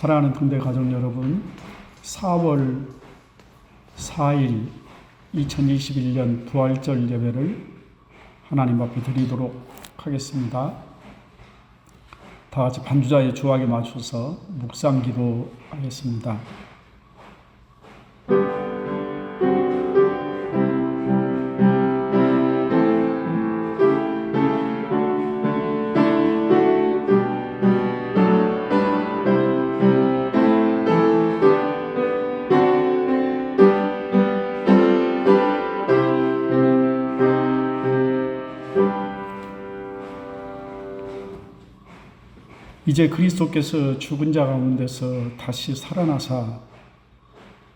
사랑하는 등대 가족 여러분, 4월 4일 2021년 부활절 예배를 하나님 앞에 드리도록 하겠습니다. 다 같이 반주자의 주악에 맞춰서 묵상 기도하겠습니다. 이제 그리스도께서 죽은 자 가운데서 다시 살아나사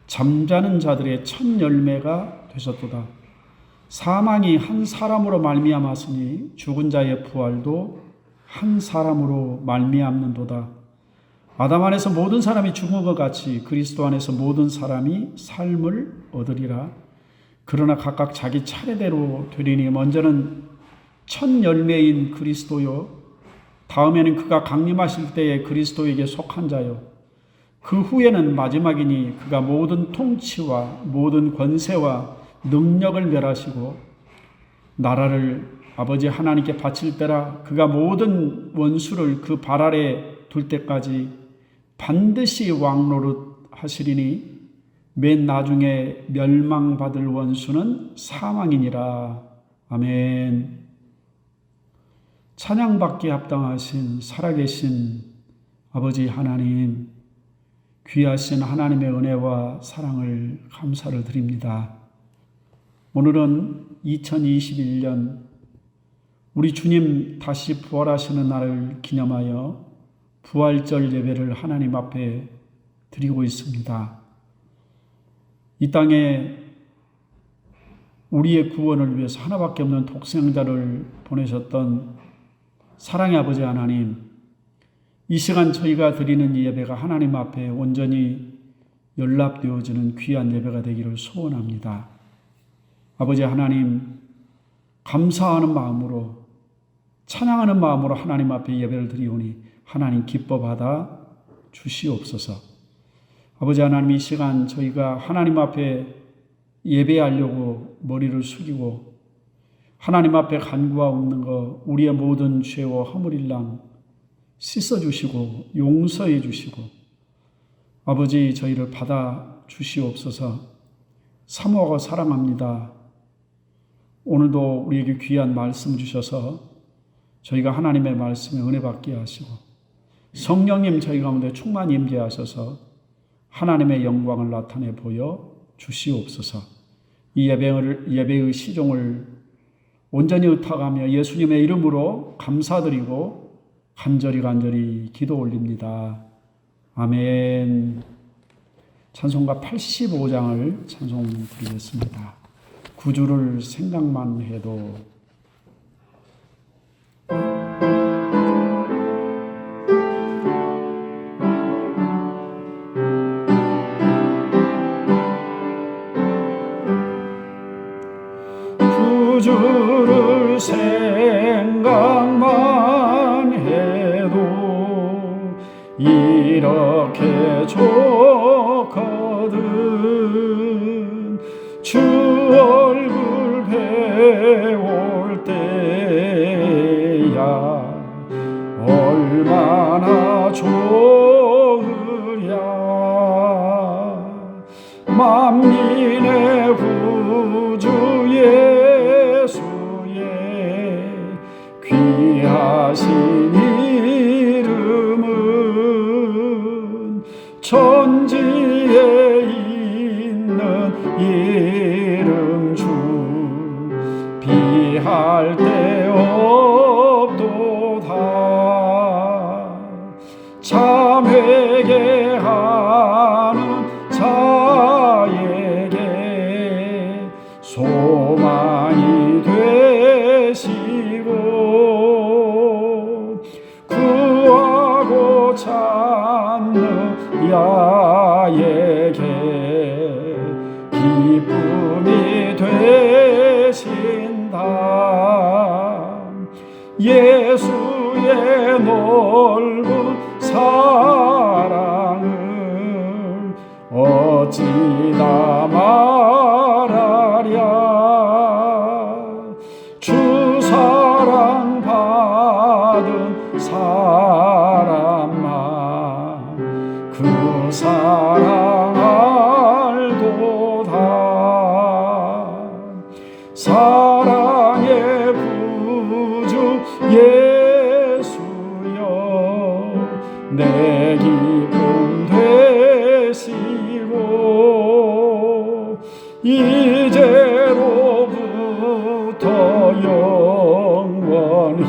잠자는 자들의 첫 열매가 되셨도다. 사망이 한 사람으로 말미암았으니 죽은 자의 부활도 한 사람으로 말미암는도다. 아담 안에서 모든 사람이 죽은 것 같이 그리스도 안에서 모든 사람이 삶을 얻으리라. 그러나 각각 자기 차례대로 되리니 먼저는 첫 열매인 그리스도요, 다음에는 그가 강림하실 때에 그리스도에게 속한 자요, 그 후에는 마지막이니 그가 모든 통치와 모든 권세와 능력을 멸하시고 나라를 아버지 하나님께 바칠 때라. 그가 모든 원수를 그 발 아래 둘 때까지 반드시 왕노릇 하시리니 맨 나중에 멸망받을 원수는 사망이니라. 아멘. 찬양받기에 합당하신 살아계신 아버지 하나님, 귀하신 하나님의 은혜와 사랑을 감사를 드립니다. 오늘은 2021년 우리 주님 다시 부활하시는 날을 기념하여 부활절 예배를 하나님 앞에 드리고 있습니다. 이 땅에 우리의 구원을 위해서 하나밖에 없는 독생자를 보내셨던 사랑의 아버지 하나님, 이 시간 저희가 드리는 이 예배가 하나님 앞에 온전히 연락되어지는 귀한 예배가 되기를 소원합니다. 아버지 하나님, 감사하는 마음으로, 찬양하는 마음으로 하나님 앞에 예배를 드리오니 하나님 기뻐 받아 주시옵소서. 아버지 하나님, 이 시간 저희가 하나님 앞에 예배하려고 머리를 숙이고 하나님 앞에 간구하옵는 것, 우리의 모든 죄와 허물일랑 씻어주시고 용서해 주시고 아버지 저희를 받아 주시옵소서. 사모하고 사랑합니다. 오늘도 우리에게 귀한 말씀 주셔서 저희가 하나님의 말씀에 은혜 받게 하시고 성령님 저희 가운데 충만히 임재하셔서 하나님의 영광을 나타내 보여 주시옵소서. 이 예배의 시종을 온전히 의탁하며 예수님의 이름으로 감사드리고 간절히 기도 올립니다. 아멘. 찬송가 85장을 찬송 드리겠습니다. 구주를 생각만 해도. 구주를 생각만 해도 이렇게 좋거든. 주 얼굴 배울 때야 얼마나 좋으랴. 만민의 구주 예수의 귀하신 이름은 천지에 있는 이름 중 비할 데 없도다. 참 회개하는 자에게 소망이 되시고 구하고 찾는 야에게 기쁨이 되신다. 예수의 넓은 사랑 어찌다 말하랴 주 사랑 받은 사람아 그 사랑 알도다 사랑의 구주 예수여 내 기쁨 되시고 이제로부터 영원히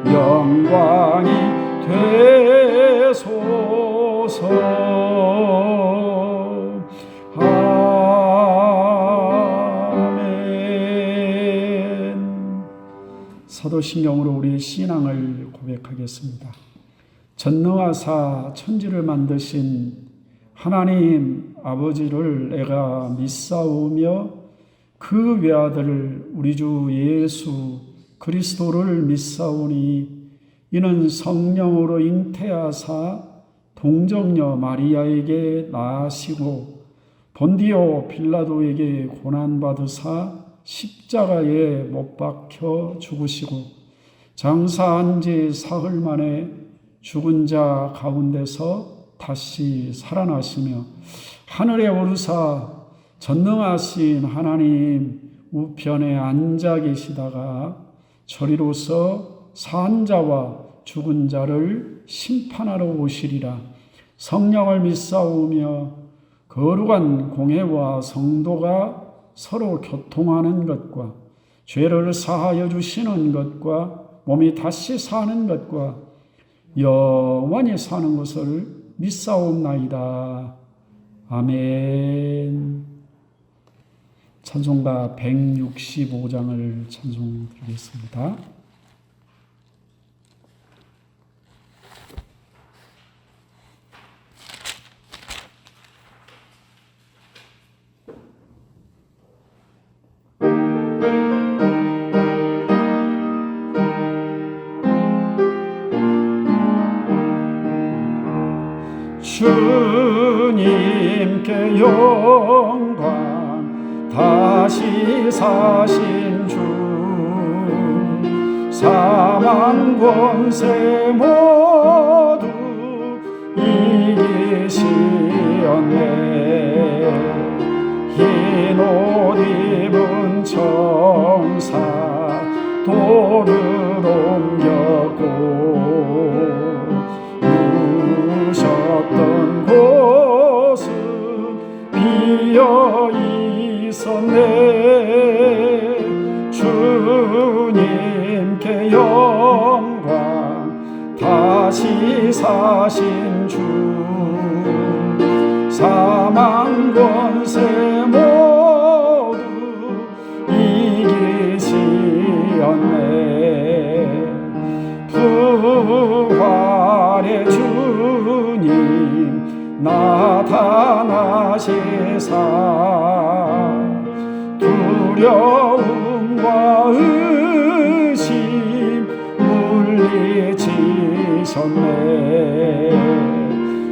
영광이 되소서. 아멘. 사도신경으로 우리의 신앙을 고백하겠습니다. 전능하사 천지를 만드신 하나님 아버지를 내가 믿사오며 그 외아들 우리 주 예수 그리스도를 믿사오니 이는 성령으로 잉태하사 동정녀 마리아에게 낳으시고 본디오 빌라도에게 고난받으사 십자가에 못 박혀 죽으시고 장사한 지 사흘 만에 죽은 자 가운데서 다시 살아나시며 하늘에 오르사 전능하신 하나님 우편에 앉아 계시다가 저리로서 산 자와 죽은 자를 심판하러 오시리라. 성령을 믿사오며 거룩한 공회와 성도가 서로 교통하는 것과 죄를 사하여 주시는 것과 몸이 다시 사는 것과 영원히 사는 것을 믿사옵나이다. 아멘. 찬송가 165장을 찬송드리겠습니다. 주님께 영광 다시 사신 주 사망 권세 모두 이기시었네. 흰 옷 입은 천사 돌을 옮겼고 던 곳은 비어 있었네. 주님께 영광 다시 사신 주 사망 권세 모두 이기시었네. 부활의 주님 나타나시사 두려움과 의심 물리치셨네.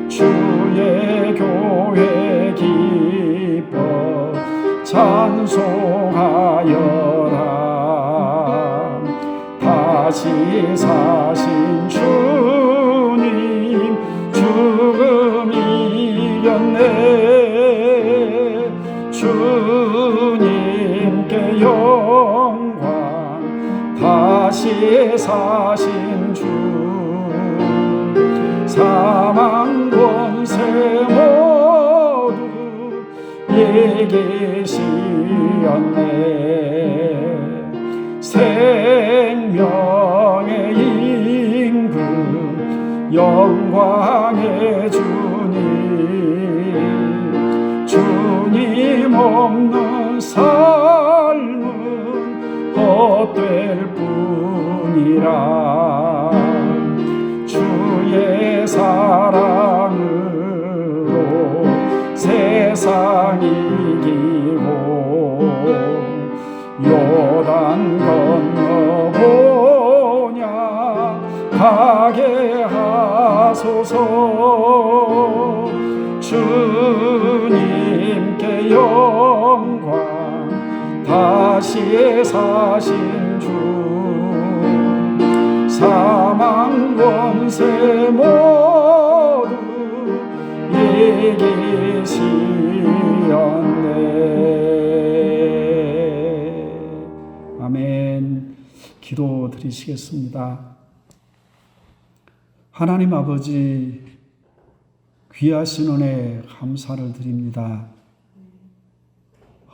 주의 교회 기뻐 찬송하여라. 다시 사신 주님 죽음 이겼네. 주님께 영광 다시 사신 주 사망 권세 모두 이기시었네. 생명의 임금 영광의 주님 주님 없는 삶은 헛될 뿐이라. 주의 사랑으로 세상 이기고 요단 건너보냐 가게 하소서. 주님께 영광 다시 사신 주 사망 권세 모두 이기시었네. 아멘. 기도 드리시겠습니다. 하나님 아버지, 귀하신 은혜 감사를 드립니다.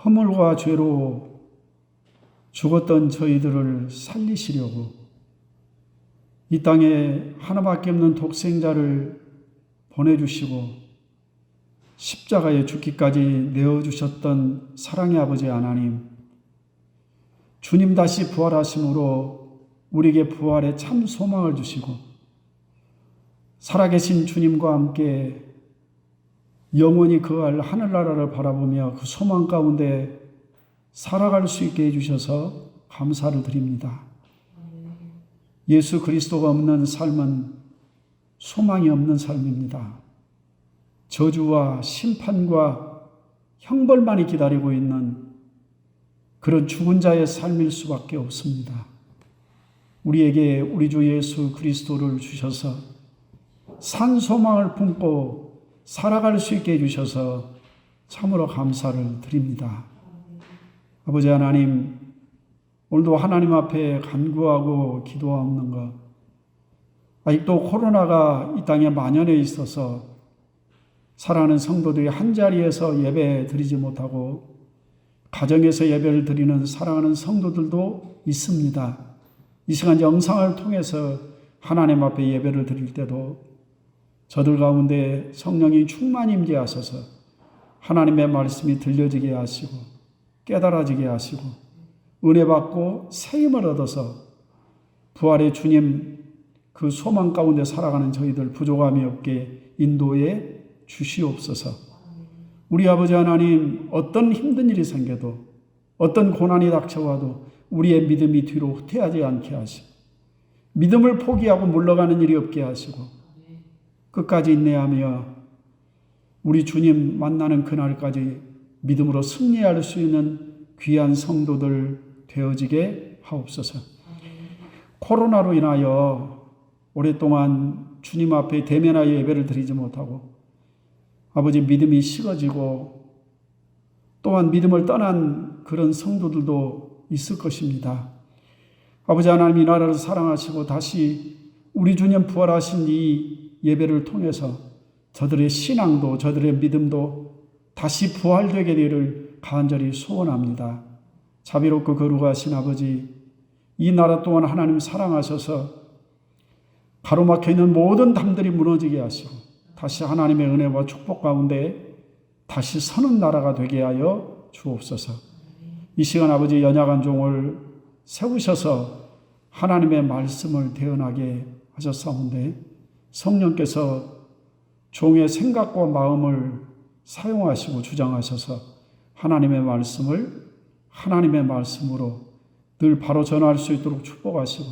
허물과 죄로 죽었던 저희들을 살리시려고 이 땅에 하나밖에 없는 독생자를 보내주시고 십자가에 죽기까지 내어주셨던 사랑의 아버지 하나님, 주님 다시 부활하심으로 우리에게 부활의 참 소망을 주시고 살아계신 주님과 함께 영원히 거할 하늘나라를 바라보며 그 소망 가운데 살아갈 수 있게 해주셔서 감사를 드립니다. 예수 그리스도가 없는 삶은 소망이 없는 삶입니다. 저주와 심판과 형벌만이 기다리고 있는 그런 죽은 자의 삶일 수밖에 없습니다. 우리에게 우리 주 예수 그리스도를 주셔서 산 소망을 품고 살아갈 수 있게 해주셔서 참으로 감사를 드립니다. 아버지 하나님, 오늘도 하나님 앞에 간구하고 기도하는 것, 아직도 코로나가 이 땅에 만연해 있어서 사랑하는 성도들이 한자리에서 예배 드리지 못하고 가정에서 예배를 드리는 사랑하는 성도들도 있습니다. 이 시간 영상을 통해서 하나님 앞에 예배를 드릴 때도 저들 가운데 성령이 충만히 임재하셔서 하나님의 말씀이 들려지게 하시고 깨달아지게 하시고 은혜 받고 새 힘을 얻어서 부활의 주님 그 소망 가운데 살아가는 저희들 부족함이 없게 인도해 주시옵소서. 우리 아버지 하나님, 어떤 힘든 일이 생겨도 어떤 고난이 닥쳐와도 우리의 믿음이 뒤로 후퇴하지 않게 하시고 믿음을 포기하고 물러가는 일이 없게 하시고 끝까지 인내하며 우리 주님 만나는 그날까지 믿음으로 승리할 수 있는 귀한 성도들 되어지게 하옵소서. 코로나로 인하여 오랫동안 주님 앞에 대면하여 예배를 드리지 못하고 아버지 믿음이 식어지고 또한 믿음을 떠난 그런 성도들도 있을 것입니다. 아버지 하나님, 이 나라를 사랑하시고 다시 우리 주님 부활하신 이 예배를 통해서 저들의 신앙도 저들의 믿음도 다시 부활되게 되기를 간절히 소원합니다. 자비롭고 거룩하신 아버지, 이 나라 또한 하나님 사랑하셔서 가로막혀 있는 모든 담들이 무너지게 하시고 다시 하나님의 은혜와 축복 가운데 다시 서는 나라가 되게 하여 주옵소서. 이 시간 아버지 연약한 종을 세우셔서 하나님의 말씀을 대언하게 하셨사온데 성령께서 종의 생각과 마음을 사용하시고 주장하셔서 하나님의 말씀을 하나님의 말씀으로 늘 바로 전할 수 있도록 축복하시고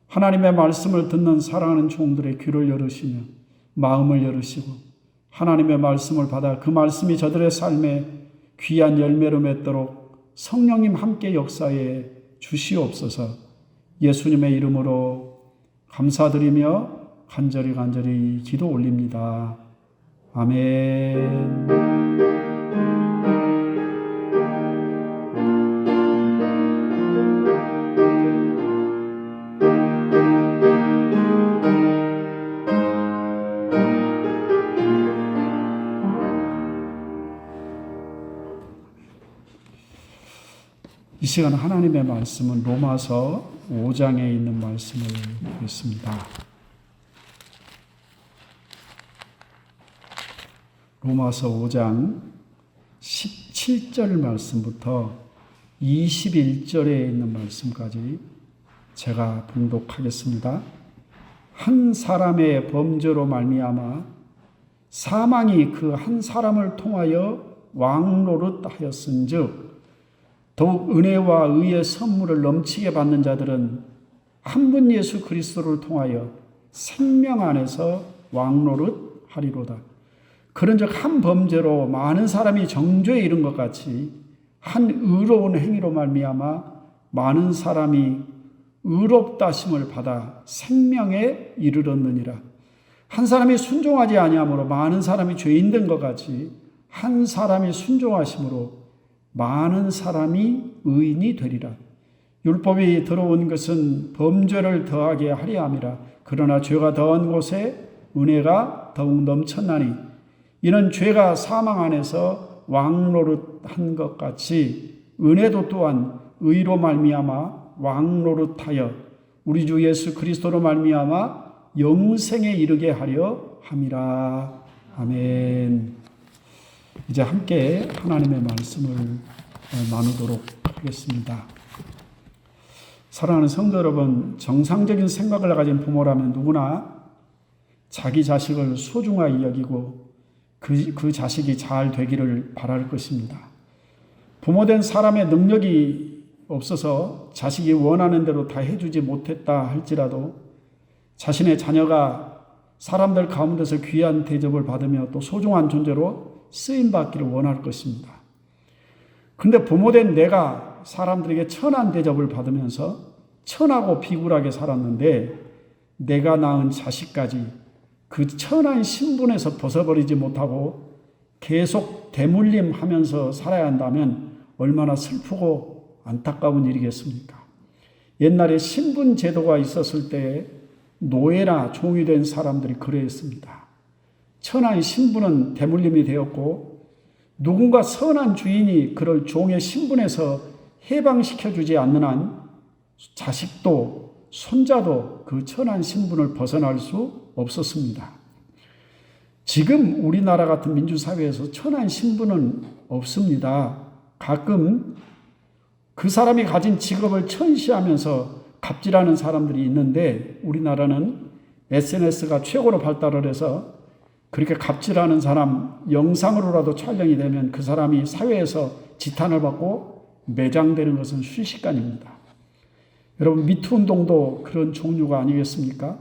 하나님의 말씀을 듣는 사랑하는 종들의 귀를 열으시며 마음을 열으시고 하나님의 말씀을 받아 그 말씀이 저들의 삶에 귀한 열매로 맺도록 성령님 함께 역사해 주시옵소서. 예수님의 이름으로 감사드리며 간절히 기도 올립니다. 아멘. 이 시간 하나님의 말씀은 로마서 5장에 있는 말씀을 보겠습니다. 로마서 5장 17절 말씀부터 21절에 있는 말씀까지 제가 봉독하겠습니다. 한 사람의 범죄로 말미암아 사망이 그 한 사람을 통하여 왕노릇하였은즉 더욱 은혜와 의의 선물을 넘치게 받는 자들은 한 분 예수 그리스도를 통하여 생명 안에서 왕노릇하리로다. 그런즉 한 범죄로 많은 사람이 정죄에 이른 것 같이 한 의로운 행위로 말미암아 많은 사람이 의롭다심을 받아 생명에 이르렀느니라. 한 사람이 순종하지 아니함으로 많은 사람이 죄인 된 것 같이 한 사람이 순종하심으로 많은 사람이 의인이 되리라. 율법이 들어온 것은 범죄를 더하게 하려 함이라. 그러나 죄가 더한 곳에 은혜가 더욱 넘쳤나니 이는 죄가 사망 안에서 왕노릇한 것 같이 은혜도 또한 의로 말미암아 왕노릇하여 우리 주 예수 그리스도로 말미암아 영생에 이르게 하려 함이라. 아멘. 이제 함께 하나님의 말씀을 나누도록 하겠습니다. 사랑하는 성도 여러분, 정상적인 생각을 가진 부모라면 누구나 자기 자식을 소중하게 여기고 그 자식이 잘 되기를 바랄 것입니다. 부모된 사람의 능력이 없어서 자식이 원하는 대로 다 해주지 못했다 할지라도 자신의 자녀가 사람들 가운데서 귀한 대접을 받으며 또 소중한 존재로 쓰임받기를 원할 것입니다. 그런데 부모된 내가 사람들에게 천한 대접을 받으면서 천하고 비굴하게 살았는데 내가 낳은 자식까지 그 천한 신분에서 벗어버리지 못하고 계속 대물림하면서 살아야 한다면 얼마나 슬프고 안타까운 일이겠습니까? 옛날에 신분 제도가 있었을 때 노예나 종이 된 사람들이 그러했습니다. 천한 신분은 대물림이 되었고 누군가 선한 주인이 그를 종의 신분에서 해방시켜주지 않는 한 자식도 손자도 그 천한 신분을 벗어날 수 없었습니다. 지금 우리나라 같은 민주사회에서 천한 신분은 없습니다. 가끔 그 사람이 가진 직업을 천시하면서 갑질하는 사람들이 있는데 우리나라는 SNS가 최고로 발달을 해서 그렇게 갑질하는 사람 영상으로라도 촬영이 되면 그 사람이 사회에서 지탄을 받고 매장되는 것은 순식간입니다. 여러분, 미투 운동도 그런 종류가 아니겠습니까?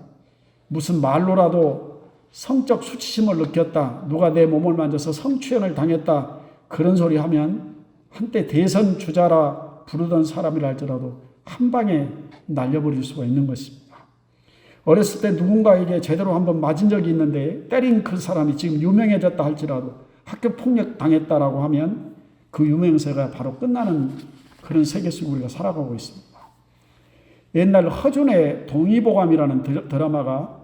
무슨 말로라도 성적 수치심을 느꼈다, 누가 내 몸을 만져서 성추행을 당했다, 그런 소리 하면 한때 대선 주자라 부르던 사람이라 할지라도 한 방에 날려버릴 수가 있는 것입니다. 어렸을 때 누군가에게 제대로 한번 맞은 적이 있는데 때린 그 사람이 지금 유명해졌다 할지라도 학교 폭력 당했다라고 하면 그 유명세가 바로 끝나는 그런 세계 속에 우리가 살아가고 있습니다. 옛날 허준의 동의보감이라는 드라마가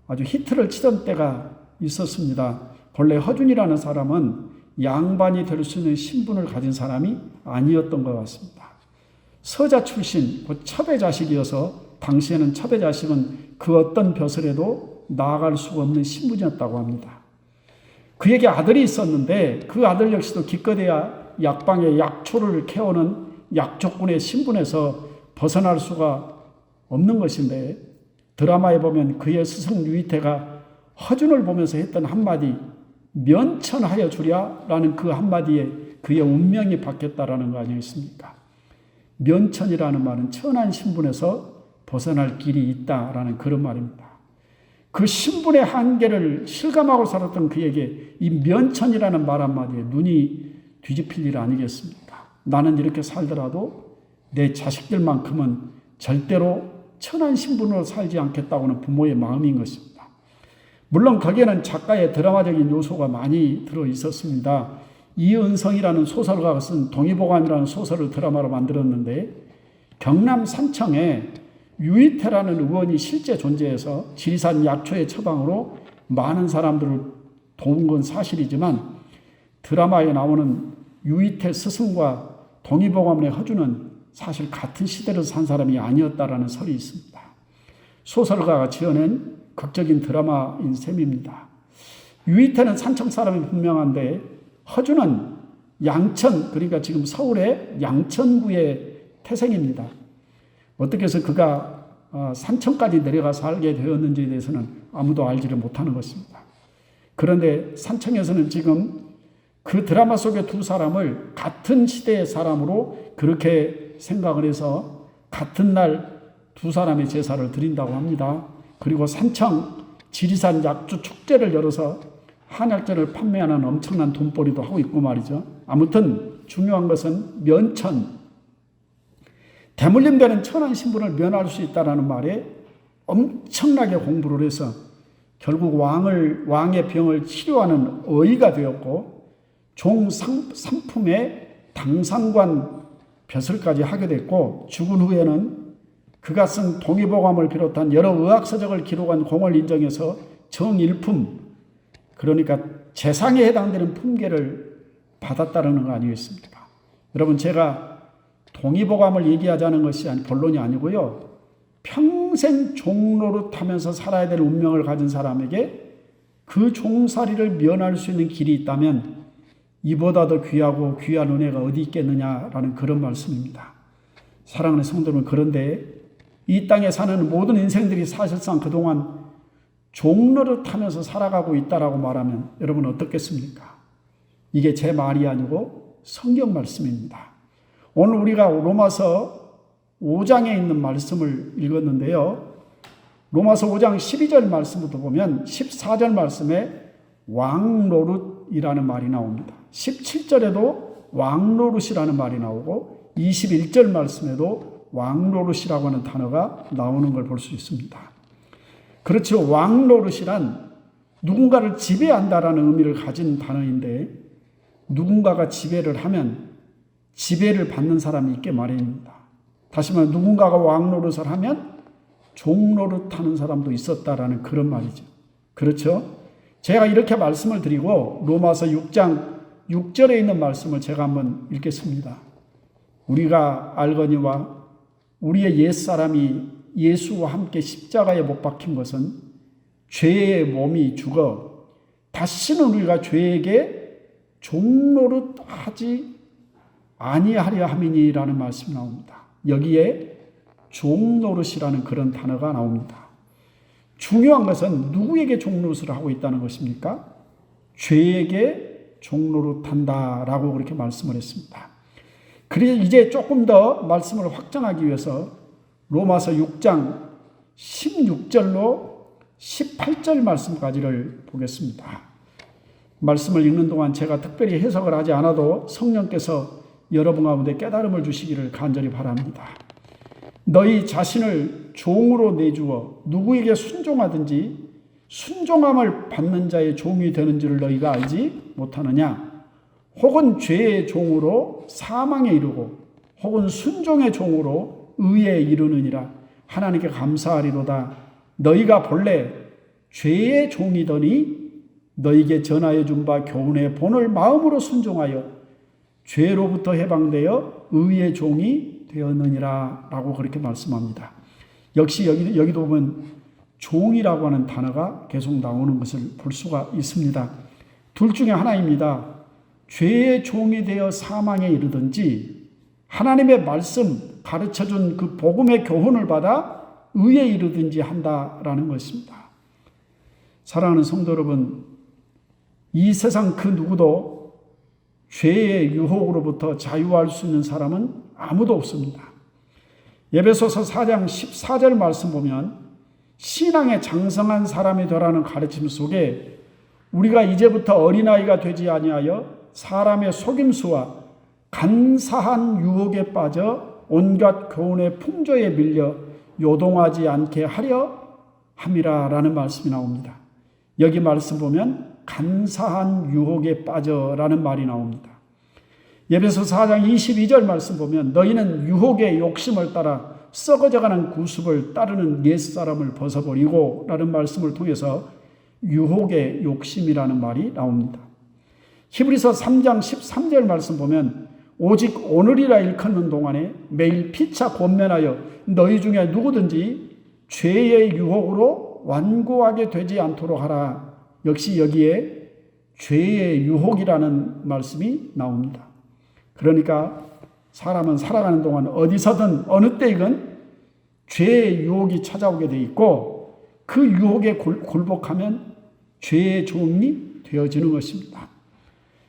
아주 히트를 치던 때가 있었습니다. 본래 허준이라는 사람은 양반이 될 수 있는 신분을 가진 사람이 아니었던 것 같습니다. 서자 출신, 첩의 자식이어서 당시에는 첩의 자식은 그 어떤 벼슬에도 나아갈 수가 없는 신분이었다고 합니다. 그에게 아들이 있었는데 그 아들 역시도 기껏해야 약방의 약초를 캐오는 약초꾼의 신분에서 벗어날 수가 없는 것인데 드라마에 보면 그의 스승 유이태가 허준을 보면서 했던 한마디 면천하여 주랴라는 그 한마디에 그의 운명이 바뀌었다라는 거 아니겠습니까? 면천이라는 말은 천한 신분에서 벗어날 길이 있다라는 그런 말입니다. 그 신분의 한계를 실감하고 살았던 그에게 이 면천이라는 말 한마디에 눈이 뒤집힐 일 아니겠습니까? 나는 이렇게 살더라도 내 자식들만큼은 절대로 천한 신분으로 살지 않겠다고는 부모의 마음인 것입니다. 물론 거기에는 작가의 드라마적인 요소가 많이 들어 있었습니다. 이은성이라는 소설가가 쓴 동의보감이라는 소설을 드라마로 만들었는데 경남 산청에 유이태라는 의원이 실제 존재해서 지리산 약초의 처방으로 많은 사람들을 도운 건 사실이지만 드라마에 나오는 유이태 스승과 동의보감의 허준은 사실 같은 시대를 산 사람이 아니었다라는 설이 있습니다. 소설가가 지어낸 극적인 드라마인 셈입니다. 유이태는 산청 사람이 분명한데 허준은 양천, 그러니까 지금 서울의 양천구의 태생입니다. 어떻게 해서 그가 산청까지 내려가 살게 되었는지에 대해서는 아무도 알지를 못하는 것입니다. 그런데 산청에서는 지금 그 드라마 속의 두 사람을 같은 시대의 사람으로 그렇게 생각을 해서 같은 날 두 사람의 제사를 드린다고 합니다. 그리고 산청 지리산 약주 축제를 열어서 한약재를 판매하는 엄청난 돈벌이도 하고 있고 말이죠. 아무튼 중요한 것은 면천, 대물림되는 천한 신분을 면할 수 있다는 말에 엄청나게 공부를 해서 결국 왕의 병을 치료하는 의가 되었고 종 상품의 당상관 벼슬까지 하게 됐고, 죽은 후에는 그가 쓴 동의보감을 비롯한 여러 의학서적을 기록한 공을 인정해서 정일품, 그러니까 재상에 해당되는 품계를 받았다는 거 아니겠습니까? 여러분, 제가 동의보감을 얘기하자는 것이 본론이 아니고요. 평생 종노릇하면서 살아야 될 운명을 가진 사람에게 그 종살이를 면할 수 있는 길이 있다면 이보다 더 귀하고 귀한 은혜가 어디 있겠느냐라는 그런 말씀입니다. 사랑하는 성도는, 그런데 이 땅에 사는 모든 인생들이 사실상 그동안 종노릇하면서 살아가고 있다라고 말하면 여러분 어떻겠습니까? 이게 제 말이 아니고 성경 말씀입니다. 오늘 우리가 로마서 5장에 있는 말씀을 읽었는데요. 로마서 5장 12절 말씀부터 보면 14절 말씀에 왕노릇이라는 말이 나옵니다. 17절에도 왕노릇이라는 말이 나오고 21절 말씀에도 왕노릇이라고 하는 단어가 나오는 걸 볼 수 있습니다. 그렇죠. 왕노릇이란 누군가를 지배한다라는 의미를 가진 단어인데, 누군가가 지배를 하면 지배를 받는 사람이 있게 마련입니다. 다시 말해 누군가가 왕노릇을 하면 종노릇하는 사람도 있었다라는 그런 말이죠. 그렇죠? 제가 이렇게 말씀을 드리고 로마서 6장 6절에 있는 말씀을 제가 한번 읽겠습니다. 우리가 알거니와 우리의 옛사람이 예수와 함께 십자가에 못 박힌 것은 죄의 몸이 죽어 다시는 우리가 죄에게 종노릇하지 아니하려 함이니라는 말씀이 나옵니다. 여기에 종노릇이라는 그런 단어가 나옵니다. 중요한 것은 누구에게 종노릇을 하고 있다는 것입니까? 죄에게 종노릇한다라고 그렇게 말씀을 했습니다. 그래서 이제 조금 더 말씀을 확장하기 위해서 로마서 6장 16절로 18절 말씀까지를 보겠습니다. 말씀을 읽는 동안 제가 특별히 해석을 하지 않아도 성령께서 여러분 가운데 깨달음을 주시기를 간절히 바랍니다. 너희 자신을 종으로 내주어 누구에게 순종하든지 순종함을 받는 자의 종이 되는 줄을 너희가 알지 못하느냐? 혹은 죄의 종으로 사망에 이르고 혹은 순종의 종으로 의에 이르느니라. 하나님께 감사하리로다. 너희가 본래 죄의 종이더니 너희에게 전하여 준 바 교훈의 본을 마음으로 순종하여 죄로부터 해방되어 의의 종이 되었느니라 라고 그렇게 말씀합니다. 역시 여기도 보면 종이라고 하는 단어가 계속 나오는 것을 볼 수가 있습니다. 둘 중에 하나입니다. 죄의 종이 되어 사망에 이르든지 하나님의 말씀 가르쳐준 그 복음의 교훈을 받아 의에 이르든지 한다라는 것입니다. 사랑하는 성도 여러분, 이 세상 그 누구도 죄의 유혹으로부터 자유할 수 있는 사람은 아무도 없습니다. 에베소서 4장 14절 말씀 보면 신앙에 장성한 사람이 되라는 가르침 속에 우리가 이제부터 어린아이가 되지 아니하여 사람의 속임수와 간사한 유혹에 빠져 온갖 교훈의 풍조에 밀려 요동하지 않게 하려 함이라라는 말씀이 나옵니다. 여기 말씀 보면 간사한 유혹에 빠져라는 말이 나옵니다. 에베소서 4장 22절 말씀 보면 너희는 유혹의 욕심을 따라 썩어져가는 구습을 따르는 옛사람을 벗어버리고 라는 말씀을 통해서 유혹의 욕심이라는 말이 나옵니다. 히브리서 3장 13절 말씀 보면 오직 오늘이라 일컫는 동안에 매일 피차 권면하여 너희 중에 누구든지 죄의 유혹으로 완고하게 되지 않도록 하라. 역시 여기에 죄의 유혹이라는 말씀이 나옵니다. 그러니까 사람은 살아가는 동안 어디서든 어느 때이건 죄의 유혹이 찾아오게 돼 있고 그 유혹에 굴복하면 죄의 종이 되어지는 것입니다.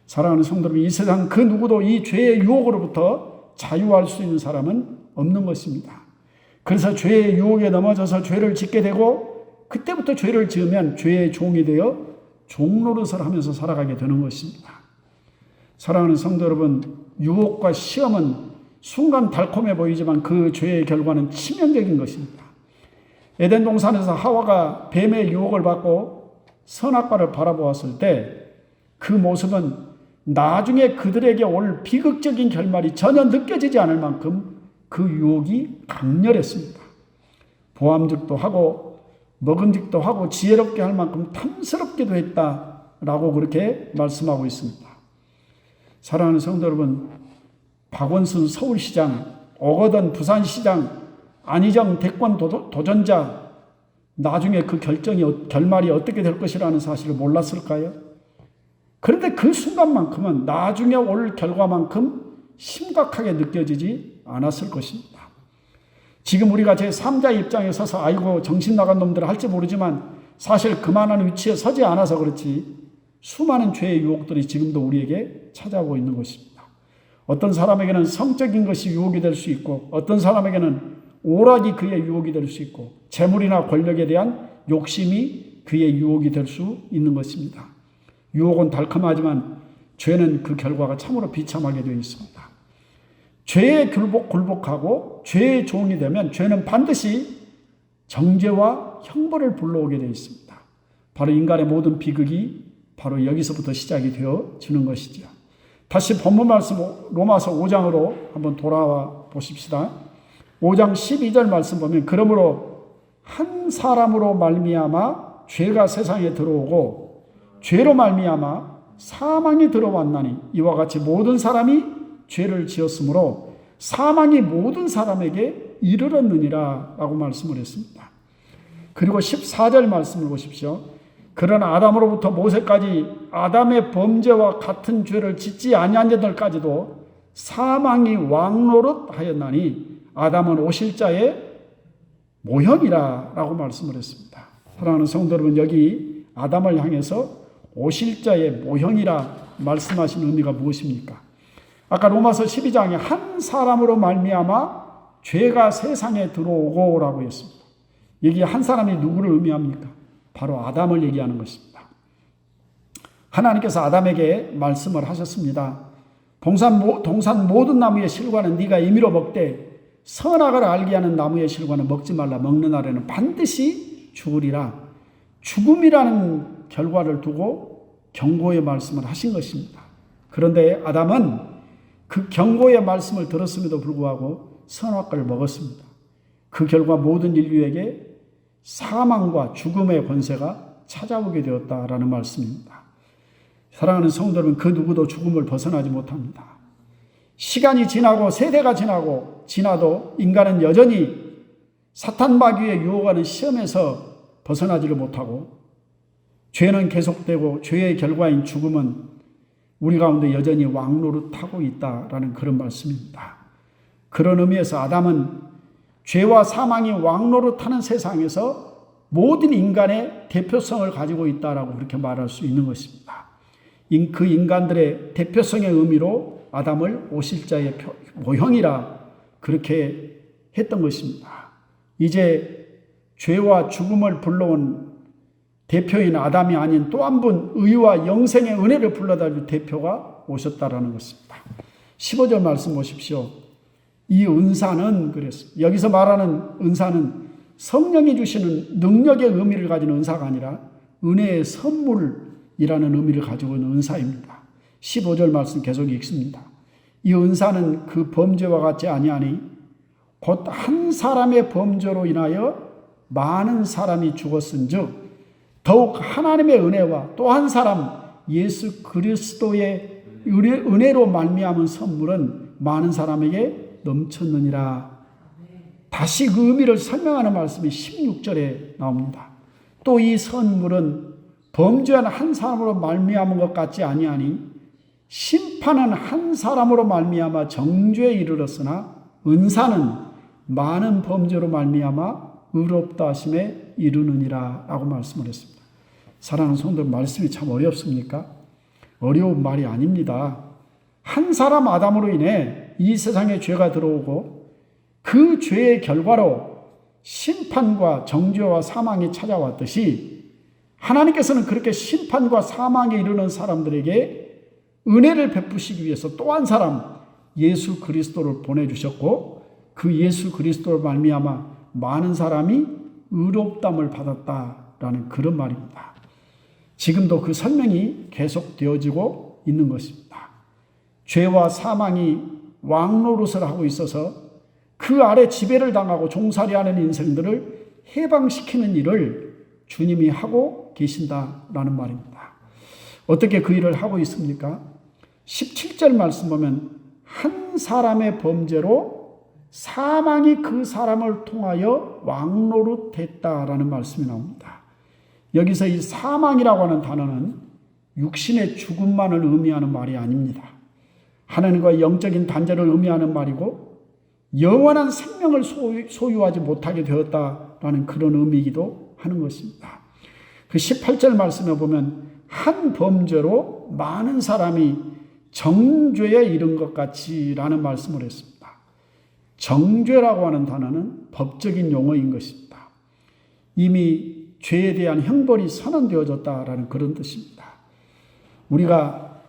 사랑하는 성도 여러분, 이 세상 그 누구도 이 죄의 유혹으로부터 자유할 수 있는 사람은 없는 것입니다. 그래서 죄의 유혹에 넘어져서 죄를 짓게 되고 그때부터 죄를 지으면 죄의 종이 되어 종노릇을 하면서 살아가게 되는 것입니다. 사랑하는 성도 여러분, 유혹과 시험은 순간 달콤해 보이지만 그 죄의 결과는 치명적인 것입니다. 에덴 동산에서 하와가 뱀의 유혹을 받고 선악과를 바라보았을 때 그 모습은 나중에 그들에게 올 비극적인 결말이 전혀 느껴지지 않을 만큼 그 유혹이 강렬했습니다. 보암직도 하고 먹음직도 하고 지혜롭게 할 만큼 탐스럽기도 했다라고 그렇게 말씀하고 있습니다. 사랑하는 성도 여러분, 박원순 서울시장, 오거돈 부산시장, 안희정 대권 도전자, 나중에 그 결말이 어떻게 될 것이라는 사실을 몰랐을까요? 그런데 그 순간만큼은 나중에 올 결과만큼 심각하게 느껴지지 않았을 것입니다. 지금 우리가 제3자의 입장에 서서 아이고 정신 나간 놈들 할지 모르지만 사실 그만한 위치에 서지 않아서 그렇지 수많은 죄의 유혹들이 지금도 우리에게 찾아오고 있는 것입니다. 어떤 사람에게는 성적인 것이 유혹이 될 수 있고 어떤 사람에게는 오락이 그의 유혹이 될 수 있고 재물이나 권력에 대한 욕심이 그의 유혹이 될 수 있는 것입니다. 유혹은 달콤하지만 죄는 그 결과가 참으로 비참하게 되어 있습니다. 죄에 굴복하고 죄의 종이 되면 죄는 반드시 정죄와 형벌을 불러오게 되어 있습니다. 바로 인간의 모든 비극이 바로 여기서부터 시작이 되어지는 것이죠. 다시 본문 말씀 로마서 5장으로 한번 돌아와 보십시다. 5장 12절 말씀 보면 그러므로 한 사람으로 말미암아 죄가 세상에 들어오고 죄로 말미암아 사망이 들어왔나니 이와 같이 모든 사람이 죄를 지었으므로 사망이 모든 사람에게 이르렀느니라 라고 말씀을 했습니다. 그리고 14절 말씀을 보십시오. 그러나 아담으로부터 모세까지 아담의 범죄와 같은 죄를 짓지 아니한 자들까지도 사망이 왕노릇 하였나니 아담은 오실 자의 모형이라 라고 말씀을 했습니다. 사랑하는 성도 여러분, 여기 아담을 향해서 오실 자의 모형이라 말씀하신 의미가 무엇입니까? 아까 로마서 12장에 한 사람으로 말미암아 죄가 세상에 들어오고 라고 했습니다. 여기 한 사람이 누구를 의미합니까? 바로 아담을 얘기하는 것입니다. 하나님께서 아담에게 말씀을 하셨습니다. 동산 모든 나무의 실과는 네가 임의로 먹되 선악을 알게 하는 나무의 실과는 먹지 말라. 먹는 날에는 반드시 죽으리라. 죽음이라는 결과를 두고 경고의 말씀을 하신 것입니다. 그런데 아담은 그 경고의 말씀을 들었음에도 불구하고 선악과를 먹었습니다. 그 결과 모든 인류에게 사망과 죽음의 권세가 찾아오게 되었다라는 말씀입니다. 사랑하는 성도 여러분, 그 누구도 죽음을 벗어나지 못합니다. 시간이 지나고 세대가 지나도 인간은 여전히 사탄 마귀의 유혹하는 시험에서 벗어나지를 못하고 죄는 계속되고 죄의 결과인 죽음은 우리 가운데 여전히 왕노릇하고 있다라는 그런 말씀입니다. 그런 의미에서 아담은 죄와 사망이 왕노릇하는 세상에서 모든 인간의 대표성을 가지고 있다라고 그렇게 말할 수 있는 것입니다. 그 인간들의 대표성의 의미로 아담을 오실 자의 모형이라 그렇게 했던 것입니다. 이제 죄와 죽음을 불러온 대표인 아담이 아닌 또 한 분 의와 영생의 은혜를 불러다 줄 대표가 오셨다라는 것입니다. 15절 말씀 보십시오. 이 은사는 그랬습니다. 여기서 말하는 은사는 성령이 주시는 능력의 의미를 가진 은사가 아니라 은혜의 선물이라는 의미를 가지고 있는 은사입니다. 15절 말씀 계속 읽습니다. 이 은사는 그 범죄와 같지 아니하니 곧 한 사람의 범죄로 인하여 많은 사람이 죽었은즉 더욱 하나님의 은혜와 또 한 사람 예수 그리스도의 은혜로 말미암은 선물은 많은 사람에게 넘쳤느니라. 다시 그 의미를 설명하는 말씀이 16절에 나옵니다. 또 이 선물은 범죄한 한 사람으로 말미암은 것 같지 아니하니 심판은 한 사람으로 말미암아 정죄에 이르렀으나 은사는 많은 범죄로 말미암아 의롭다 하심에 이르느니라 라고 말씀을 했습니다. 사랑하는 성도, 말씀이 참 어렵습니까? 어려운 말이 아닙니다. 한 사람 아담으로 인해 이 세상에 죄가 들어오고 그 죄의 결과로 심판과 정죄와 사망이 찾아왔듯이 하나님께서는 그렇게 심판과 사망에 이르는 사람들에게 은혜를 베푸시기 위해서 또 한 사람 예수 그리스도를 보내주셨고 그 예수 그리스도로 말미암아 많은 사람이 의롭다함을 받았다라는 그런 말입니다. 지금도 그 설명이 계속되어지고 있는 것입니다. 죄와 사망이 왕노릇을 하고 있어서 그 아래 지배를 당하고 종살이하는 인생들을 해방시키는 일을 주님이 하고 계신다라는 말입니다. 어떻게 그 일을 하고 있습니까? 17절 말씀 보면 한 사람의 범죄로 사망이 그 사람을 통하여 왕노릇했다라는 말씀이 나옵니다. 여기서 이 사망이라고 하는 단어는 육신의 죽음만을 의미하는 말이 아닙니다. 하나님과 영적인 단절을 의미하는 말이고 영원한 생명을 소유하지 못하게 되었다라는 그런 의미이기도 하는 것입니다. 그 18절 말씀에 보면 한 범죄로 많은 사람이 정죄에 이른 것 같이라는 말씀을 했습니다. 정죄라고 하는 단어는 법적인 용어인 것입니다. 이미 죄에 대한 형벌이 선언되어졌다라는 그런 뜻입니다. 우리가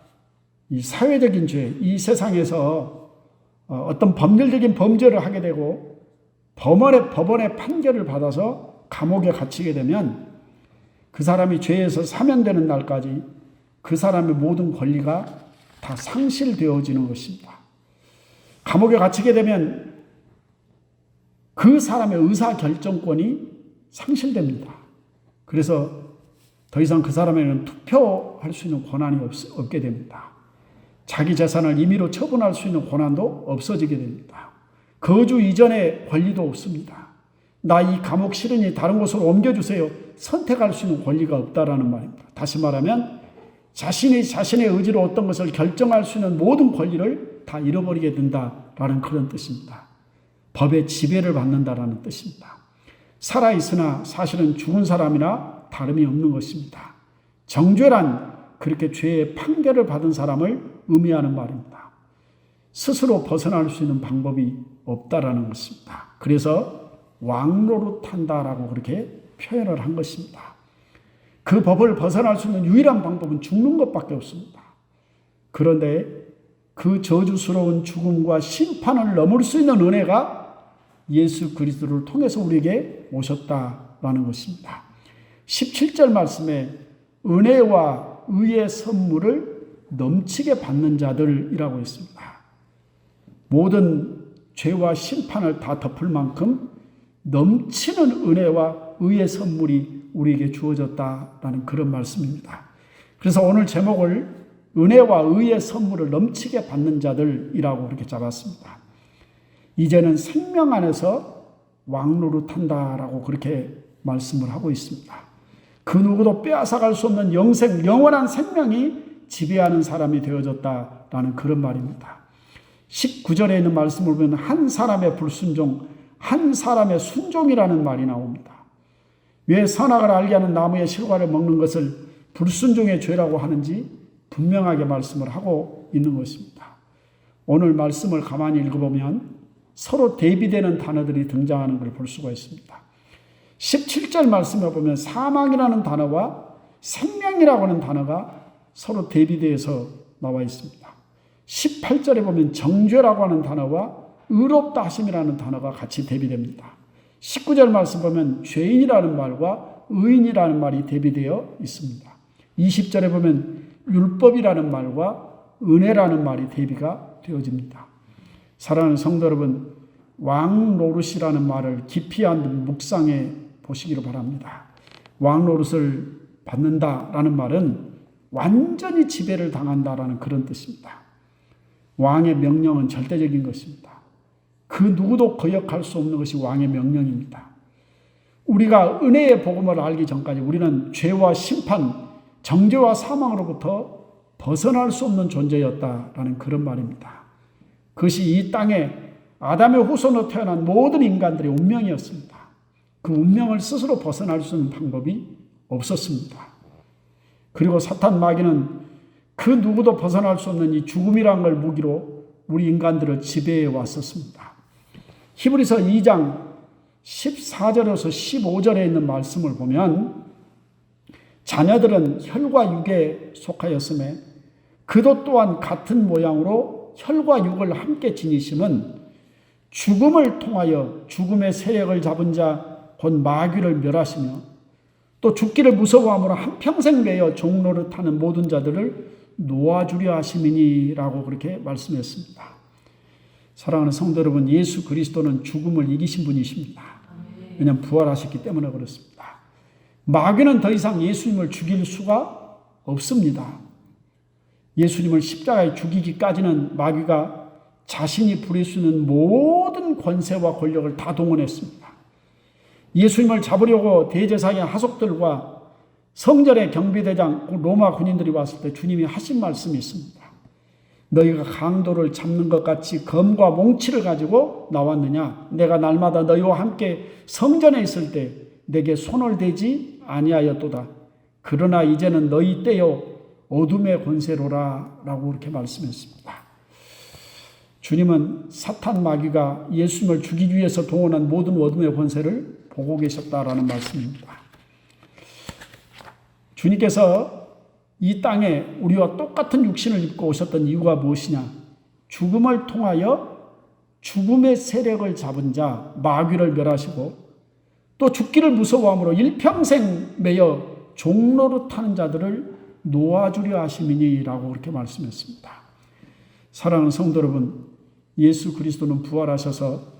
이 사회적인 죄, 이 세상에서 어떤 법률적인 범죄를 하게 되고 법원의 판결을 받아서 감옥에 갇히게 되면 그 사람이 죄에서 사면되는 날까지 그 사람의 모든 권리가 다 상실되어지는 것입니다. 감옥에 갇히게 되면 그 사람의 의사결정권이 상실됩니다. 그래서 더 이상 그 사람에게는 투표할 수 있는 권한이 없게 됩니다. 자기 재산을 임의로 처분할 수 있는 권한도 없어지게 됩니다. 거주 이전의 권리도 없습니다. 나 이 감옥 싫으니 다른 곳으로 옮겨주세요. 선택할 수 있는 권리가 없다라는 말입니다. 다시 말하면 자신이 자신의 의지로 어떤 것을 결정할 수 있는 모든 권리를 다 잃어버리게 된다라는 그런 뜻입니다. 법의 지배를 받는다라는 뜻입니다. 살아있으나 사실은 죽은 사람이나 다름이 없는 것입니다. 정죄란 그렇게 죄의 판결을 받은 사람을 의미하는 말입니다. 스스로 벗어날 수 있는 방법이 없다라는 것입니다. 그래서 왕노릇한다라고 그렇게 표현을 한 것입니다. 그 법을 벗어날 수 있는 유일한 방법은 죽는 것밖에 없습니다. 그런데 그 저주스러운 죽음과 심판을 넘을 수 있는 은혜가 예수 그리스도를 통해서 우리에게 오셨다라는 것입니다. 17절 말씀에 은혜와 의의 선물을 넘치게 받는 자들이라고 했습니다. 모든 죄와 심판을 다 덮을 만큼 넘치는 은혜와 의의 선물이 우리에게 주어졌다라는 그런 말씀입니다. 그래서 오늘 제목을 은혜와 의의 선물을 넘치게 받는 자들이라고 그렇게 잡았습니다. 이제는 생명 안에서 왕노릇한다라고 그렇게 말씀을 하고 있습니다. 그 누구도 빼앗아갈 수 없는 영원한 생명이 지배하는 사람이 되어졌다라는 그런 말입니다. 19절에 있는 말씀을 보면 한 사람의 불순종, 한 사람의 순종이라는 말이 나옵니다. 왜 선악을 알게 하는 나무의 실과를 먹는 것을 불순종의 죄라고 하는지 분명하게 말씀을 하고 있는 것입니다. 오늘 말씀을 가만히 읽어보면 서로 대비되는 단어들이 등장하는 걸 볼 수가 있습니다. 17절 말씀에 보면 사망이라는 단어와 생명이라고 하는 단어가 서로 대비되어서 나와 있습니다. 18절에 보면 정죄라고 하는 단어와 의롭다 하심이라는 단어가 같이 대비됩니다. 19절 말씀 보면 죄인이라는 말과 의인이라는 말이 대비되어 있습니다. 20절에 보면 율법이라는 말과 은혜라는 말이 대비가 되어집니다. 사랑하는 성도 여러분, 왕노릇이라는 말을 깊이 한번 묵상해 보시기를 바랍니다. 왕노릇을 받는다라는 말은 완전히 지배를 당한다라는 그런 뜻입니다. 왕의 명령은 절대적인 것입니다. 그 누구도 거역할 수 없는 것이 왕의 명령입니다. 우리가 은혜의 복음을 알기 전까지 우리는 죄와 심판, 정죄와 사망으로부터 벗어날 수 없는 존재였다라는 그런 말입니다. 그것이 이 땅에 아담의 후손으로 태어난 모든 인간들의 운명이었습니다. 그 운명을 스스로 벗어날 수 있는 방법이 없었습니다. 그리고 사탄 마귀는 그 누구도 벗어날 수 없는 이 죽음이라는 걸 무기로 우리 인간들을 지배해 왔었습니다. 히브리서 2장 14절에서 15절에 있는 말씀을 보면 자녀들은 혈과 육에 속하였음에 그도 또한 같은 모양으로 혈과 육을 함께 지니심은 죽음을 통하여 죽음의 세력을 잡은 자 곧 마귀를 멸하시며 또 죽기를 무서워함으로 한평생 매여 종노릇하는 모든 자들을 놓아주려 하심이니라고 그렇게 말씀했습니다. 사랑하는 성도 여러분, 예수 그리스도는 죽음을 이기신 분이십니다. 왜냐하면 부활하셨기 때문에 그렇습니다. 마귀는 더 이상 예수님을 죽일 수가 없습니다. 예수님을 십자가에 죽이기까지는 마귀가 자신이 부릴 수 있는 모든 권세와 권력을 다 동원했습니다. 예수님을 잡으려고 대제사장의 하속들과 성전의 경비대장 로마 군인들이 왔을 때 주님이 하신 말씀이 있습니다. 너희가 강도를 잡는 것 같이 검과 몽치를 가지고 나왔느냐? 내가 날마다 너희와 함께 성전에 있을 때 내게 손을 대지 아니하였도다. 그러나 이제는 너희 때요 어둠의 권세로라 라고 그렇게 말씀했습니다. 주님은 사탄 마귀가 예수님을 죽이기 위해서 동원한 모든 어둠의 권세를 보고 계셨다라는 말씀입니다. 주님께서 이 땅에 우리와 똑같은 육신을 입고 오셨던 이유가 무엇이냐? 죽음을 통하여 죽음의 세력을 잡은 자 마귀를 멸하시고 또 죽기를 무서워함으로 일평생 매여 종노릇하는 자들을 놓아주려 하심이니라고 그렇게 말씀했습니다. 사랑하는 성도 여러분, 예수 그리스도는 부활하셔서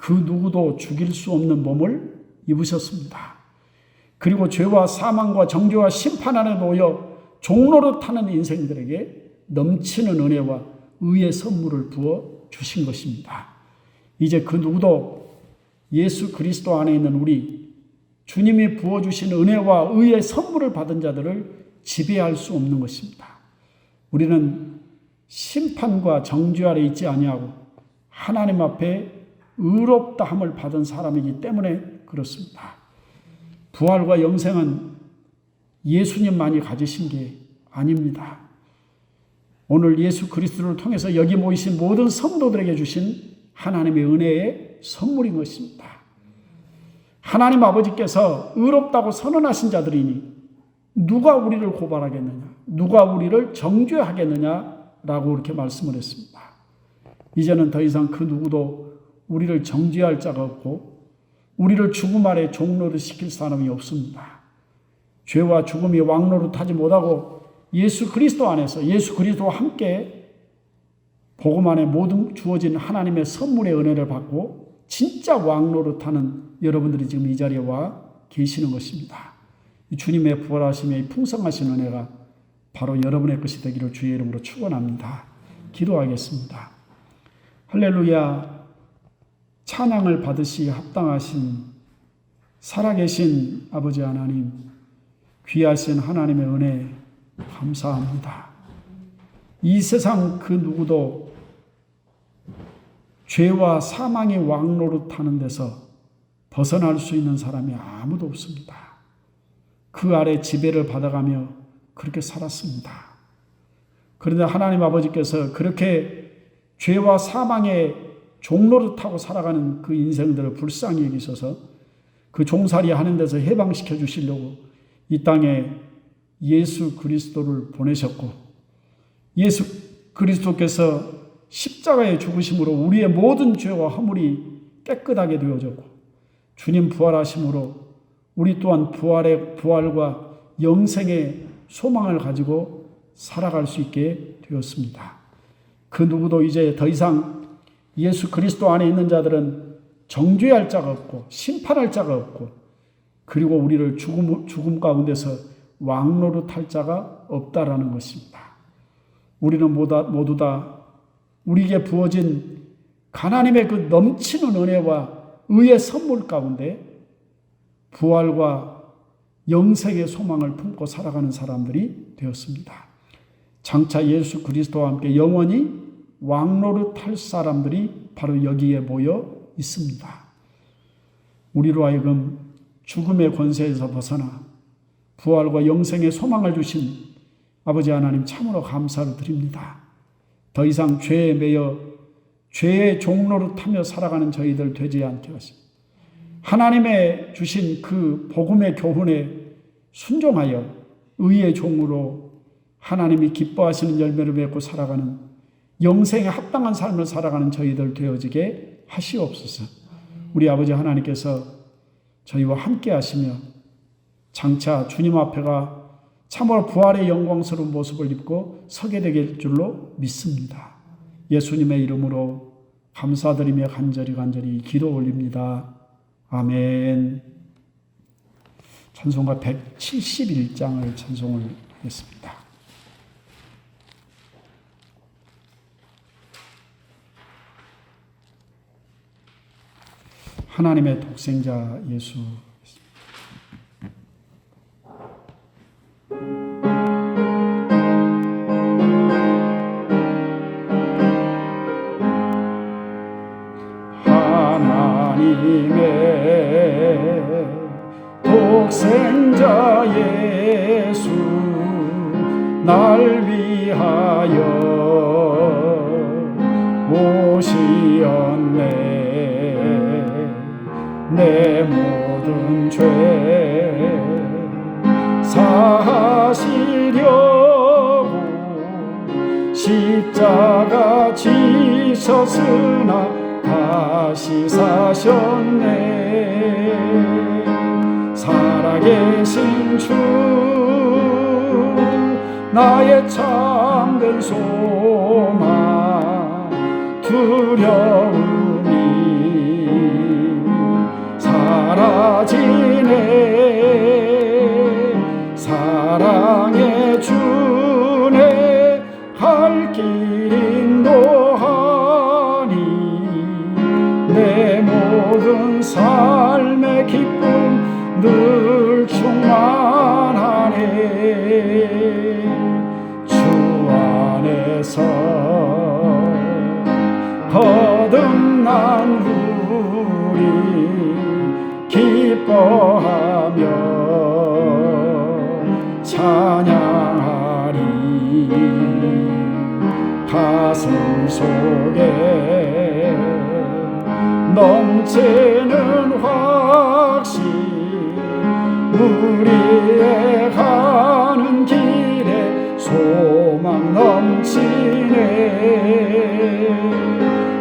그 누구도 죽일 수 없는 몸을 입으셨습니다. 그리고 죄와 사망과 정죄와 심판 안에 놓여 종노릇하는 인생들에게 넘치는 은혜와 의의 선물을 부어 주신 것입니다. 이제 그 누구도 예수 그리스도 안에 있는 우리 주님이 부어주신 은혜와 의의 선물을 받은 자들을 지배할 수 없는 것입니다. 우리는 심판과 정죄 아래 있지 아니하고 하나님 앞에 의롭다 함을 받은 사람이기 때문에 그렇습니다. 부활과 영생은 예수님만이 가지신 게 아닙니다. 오늘 예수 그리스도를 통해서 여기 모이신 모든 성도들에게 주신 하나님의 은혜의 선물인 것입니다. 하나님 아버지께서 의롭다고 선언하신 자들이니 누가 우리를 고발하겠느냐? 누가 우리를 정죄하겠느냐라고 그렇게 말씀을 했습니다. 이제는 더 이상 그 누구도 우리를 정죄할 자가 없고 우리를 죽음 아래 종노릇 시킬 사람이 없습니다. 죄와 죽음이 왕노릇하지 못하고 예수 그리스도 안에서 예수 그리스도와 함께 복음 안에 모든 주어진 하나님의 선물의 은혜를 받고 진짜 왕노릇하는 여러분들이 지금 이 자리에 와 계시는 것입니다. 주님의 부활하심의 풍성하신 은혜가 바로 여러분의 것이 되기를 주의 이름으로 축원합니다. 기도하겠습니다. 할렐루야. 찬양을 받으시 합당하신 살아계신 아버지 하나님, 귀하신 하나님의 은혜 감사합니다. 이 세상 그 누구도 죄와 사망의 왕노릇하는 데서 벗어날 수 있는 사람이 아무도 없습니다. 그 아래 지배를 받아가며 그렇게 살았습니다. 그런데 하나님 아버지께서 그렇게 죄와 사망의 종노릇하고 살아가는 그 인생들을 불쌍히 여기셔서 그 종살이 하는 데서 해방시켜 주시려고 이 땅에 예수 그리스도를 보내셨고 예수 그리스도께서 십자가의 죽으심으로 우리의 모든 죄와 허물이 깨끗하게 되어졌고 주님 부활하심으로 우리 또한 부활과 영생의 소망을 가지고 살아갈 수 있게 되었습니다. 그 누구도 이제 더 이상 예수 그리스도 안에 있는 자들은 정죄할 자가 없고 심판할 자가 없고 그리고 우리를 죽음 가운데서 왕노릇할 자가 없다라는 것입니다. 우리는 모두 다 우리에게 부어진 하나님의 그 넘치는 은혜와 의의 선물 가운데 부활과 영생의 소망을 품고 살아가는 사람들이 되었습니다. 장차 예수 그리스도와 함께 영원히 왕노릇할 사람들이 바로 여기에 모여 있습니다. 우리로 하여금 죽음의 권세에서 벗어나 부활과 영생의 소망을 주신 아버지 하나님 참으로 감사를 드립니다. 더 이상 죄에 매여 죄의 종노릇하며 살아가는 저희들 되지 않게 하시고 하나님의 주신 그 복음의 교훈에 순종하여 의의 종으로 하나님이 기뻐하시는 열매를 맺고 살아가는 영생에 합당한 삶을 살아가는 저희들 되어지게 하시옵소서. 우리 아버지 하나님께서 저희와 함께 하시며 장차 주님 앞에가 참으로 부활의 영광스러운 모습을 입고 서게 될 줄로 믿습니다. 예수님의 이름으로 감사드리며 간절히 기도 올립니다. 아멘. 찬송가 171장을 찬송을 하겠습니다. 하나님의 독생자 예수. 하나님의 독생자 예수 날 위하여 오시었네. 내 모든 죄 사하시려고 십자가 지셨으나 다시 사셨네. 살아계신 주 나의 참된 소망 두려움이 사라지네. 사랑의 주네 갈 길 인도하니 내 모든 삶의 기쁨 늘 충만하네. 주 안에서 거듭난 우리 기뻐하며 찬양하리. 가슴 속에 넘치는 확신 우리의 가는 길에 소망 넘치네.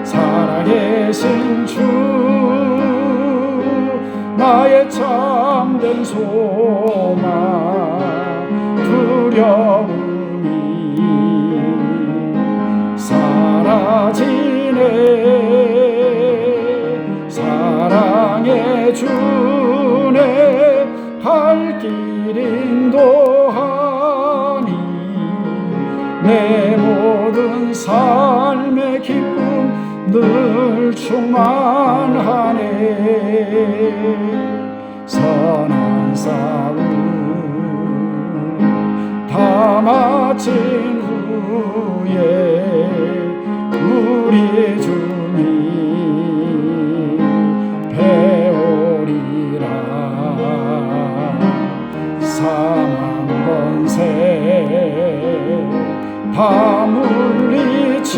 살아계신 주 나의 참된 소망 두려움이 사라지네. 사랑의 주네 갈 길 인도하니 내 모든 삶의 기쁨 늘 충만하네. 선한 싸움 다 마친 후에 우리 주님 배우리라. 사망 권세 다 물리치고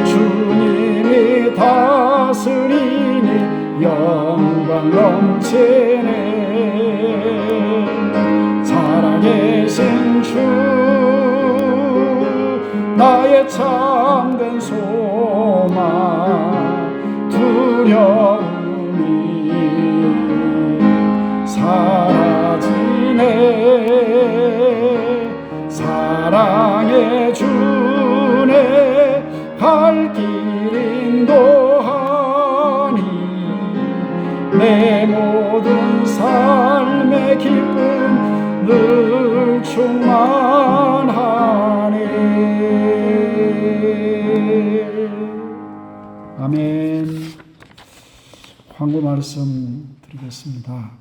주님이 다스리니 영광 넘치네. 살아계신 주 나의 참된 소망 두려움이 사라지네. 사랑의 주네 갈 길 인도하니 내 모든 삶의 기쁨 늘 충만하네. 아멘. 광고 말씀 드리겠습니다.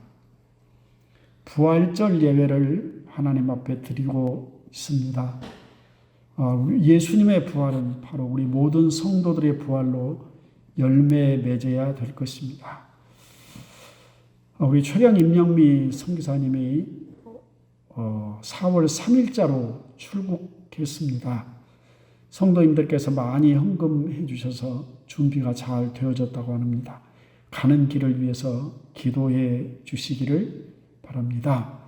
부활절 예배를 하나님 앞에 드리고 있습니다. 예수님의 부활은 바로 우리 모든 성도들의 부활로 열매 맺어야 될 것입니다. 우리 최령 임영미 선교사님이 4월 3일자로 출국했습니다. 성도님들께서 많이 헌금해 주셔서 준비가 잘 되어졌다고 합니다. 가는 길을 위해서 기도해 주시기를 바랍니다.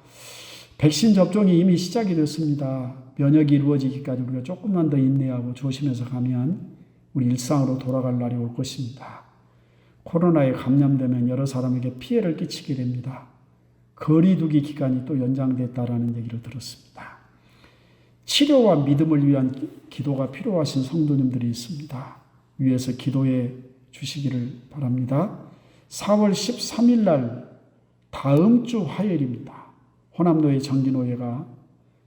백신 접종이 이미 시작이 됐습니다. 면역이 이루어지기까지 우리가 조금만 더 인내하고 조심해서 가면 우리 일상으로 돌아갈 날이 올 것입니다. 코로나에 감염되면 여러 사람에게 피해를 끼치게 됩니다. 거리두기 기간이 또 연장됐다라는 얘기를 들었습니다. 치료와 믿음을 위한 기도가 필요하신 성도님들이 있습니다. 위에서 기도해 주시기를 바랍니다. 4월 13일 날 다음 주 화요일입니다. 호남노예 정기노예가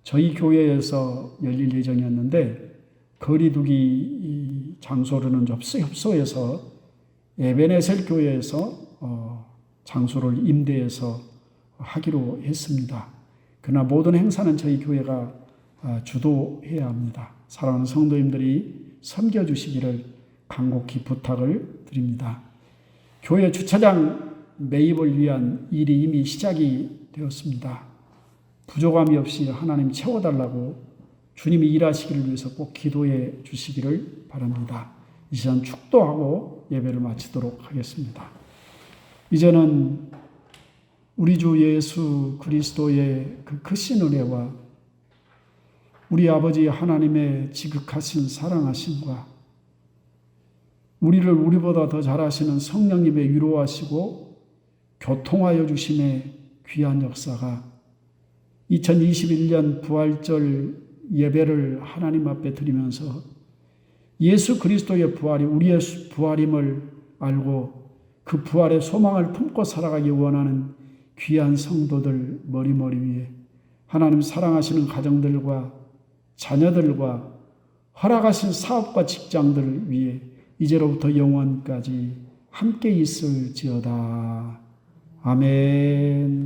저희 교회에서 열릴 예정이었는데 거리두기 장소로는 협소해서 에베네셀 교회에서 장소를 임대해서 하기로 했습니다. 그러나 모든 행사는 저희 교회가 주도해야 합니다. 사랑하는 성도님들이 섬겨주시기를 간곡히 부탁을 드립니다. 교회 주차장 매입을 위한 일이 이미 시작이 되었습니다. 부족함이 없이 하나님 채워달라고 주님이 일하시기를 위해서 꼭 기도해 주시기를 바랍니다. 이 시간 축도하고 예배를 마치도록 하겠습니다. 이제는 우리 주 예수 그리스도의 그 크신 은혜와 우리 아버지 하나님의 지극하신 사랑하심과 우리를 우리보다 더 잘하시는 성령님의 위로하시고 교통하여 주심의 귀한 역사가 2021년 부활절 예배를 하나님 앞에 드리면서 예수 그리스도의 부활이 우리의 부활임을 알고 그 부활의 소망을 품고 살아가기 원하는 귀한 성도들 머리머리 위에 하나님 사랑하시는 가정들과 자녀들과 허락하신 사업과 직장들 위에 이제로부터 영원까지 함께 있을지어다. 아멘.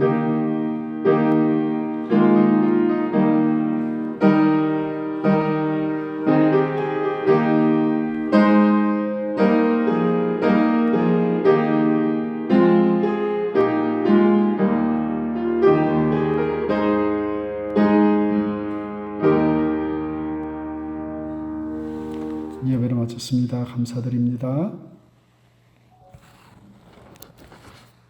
예배를 마쳤습니다. 감사드립니다.